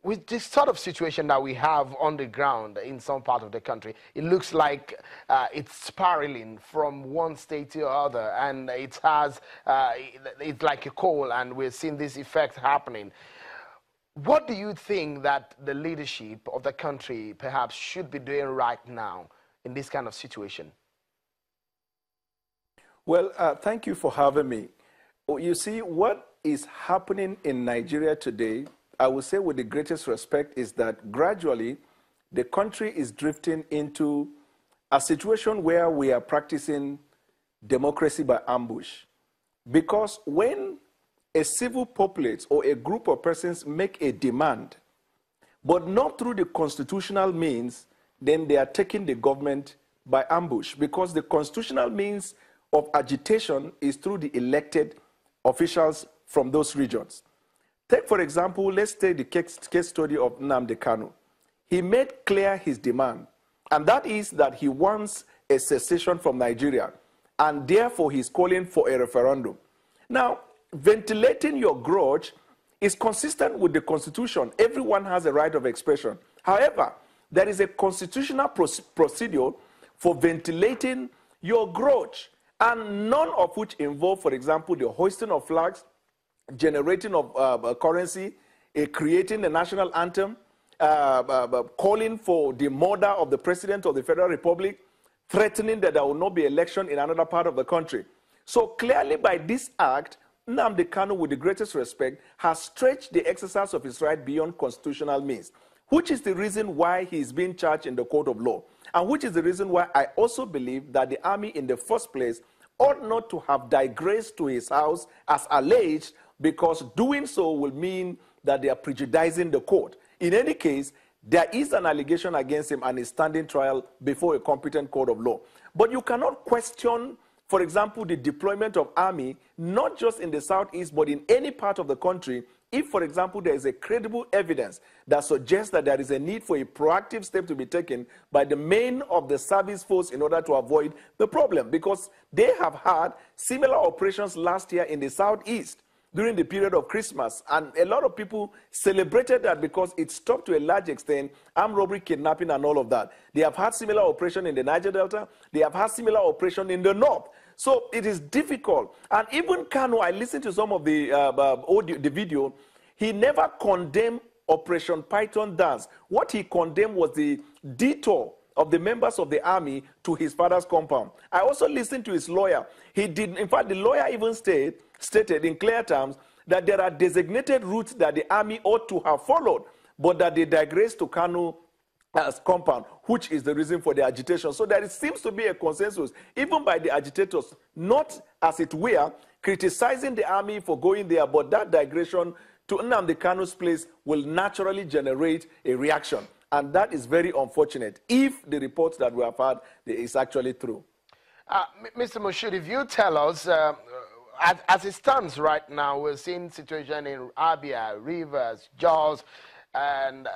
with this sort of situation that we have on the ground in some part of the country, it looks like it's spiraling from one state to the other, and it has, it's like a coal, and we're seeing this effect happening. What do you think that the leadership of the country perhaps should be doing right now in this kind of situation? Well, thank you for having me. You see, what is happening in Nigeria today, I would say with the greatest respect, is that gradually the country is drifting into a situation where we are practicing democracy by ambush. Because when a civil populace or a group of persons make a demand, but not through the constitutional means, then they are taking the government by ambush, because the constitutional means of agitation is through the elected officials from those regions. Take, for example, let's take the case study of Nnamdi Kanu. He made clear his demand, and that is that he wants a secession from Nigeria, and therefore he's calling for a referendum. Now, ventilating your grudge is consistent with the Constitution. Everyone has a right of expression. However, there is a constitutional procedure for ventilating your grudge, and none of which involve, for example, the hoisting of flags, generating of currency, creating a national anthem, calling for the murder of the President of the Federal Republic, threatening that there will not be election in another part of the country. So clearly by this act, Nnamdi Kanu, with the greatest respect, has stretched the exercise of his right beyond constitutional means, which is the reason why he is being charged in the court of law, and which is the reason why I also believe that the army in the first place ought not to have digressed to his house as alleged, because doing so will mean that they are prejudicing the court. In any case, there is an allegation against him and is standing trial before a competent court of law. But you cannot question, for example, the deployment of army, not just in the southeast, but in any part of the country, if, for example, there is a credible evidence that suggests that there is a need for a proactive step to be taken by the main of the service force in order to avoid the problem, because they have had similar operations last year in the southeast during the period of Christmas, and a lot of people celebrated that because it stopped to a large extent armed robbery, kidnapping, and all of that. They have had similar operation in the Niger Delta. They have had similar operation in the north. So it is difficult. And even Kanu, I listened to some of the audio, the video, he never condemned Operation Python Dance. What he condemned was the detour of the members of the army to his father's compound. I also listened to his lawyer. He did, in fact, the lawyer even stated in clear terms that there are designated routes that the army ought to have followed, but that they digress to Kanu as compound, which is the reason for the agitation. So there seems to be a consensus, even by the agitators, not as it were criticizing the army for going there, but that digression to Nnamdi Kanu's place will naturally generate a reaction. And that is very unfortunate if the reports that we have had is actually true. Mr. Moshood, if you tell us, as it stands right now, we're seeing situation in Abia, Rivers, Jos, and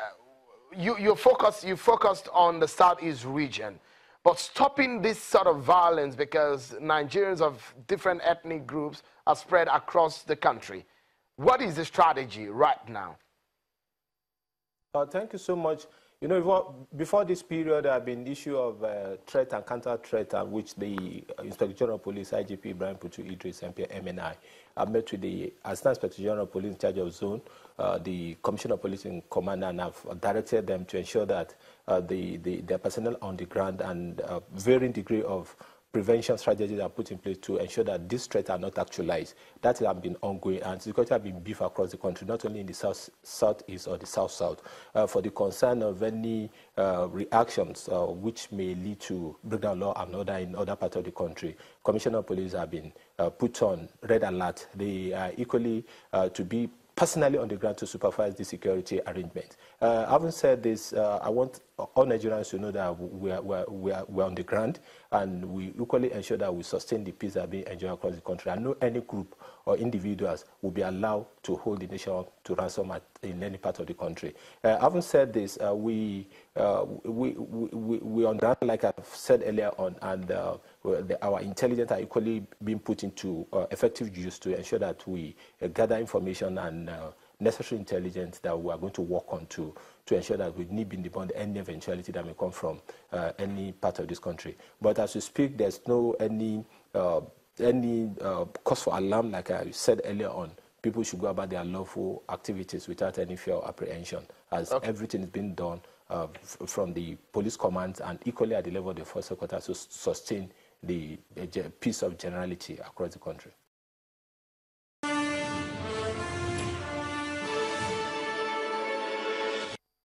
you focused on the southeast region. But stopping this sort of violence, because Nigerians of different ethnic groups are spread across the country, what is the strategy right now? Thank you so much. You know, before this period, there have been issue of threat and counter-threat, which the Inspector General of Police, IGP Ibrahim Putu Idris, MP, MNI, have met with the Assistant Inspector General of Police in charge of zone, the Commissioner of Police in command, and have directed them to ensure that their personnel on the ground and varying degree of prevention strategies are put in place to ensure that these threats are not actualized. That has been ongoing, and security has been beefed across the country, not only in the southeast or the south-south. For the concern of any reactions which may lead to breakdown law and order in other parts of the country, Commissioner of Police have been put on red alert. They are equally to be personally on the ground to supervise the security arrangements. Having said this, I want all Nigerians to know that we're on the ground, and we equally ensure that we sustain the peace that is being enjoyed across the country. I know any group or individuals will be allowed to hold the nation to ransom in any part of the country. Having said this, we on ground, like I've said earlier on, and our intelligence are equally being put into effective use to ensure that we gather information and necessary intelligence that we are going to work on to ensure that we nip in the bud any eventuality that may come from any part of this country. But as we speak, there's no any cause for alarm, like I said earlier on. People should go about their lawful activities without any fear or apprehension, as everything is being done from the police commands and equally at the level of the force headquarters to sustain the piece of generality across the country.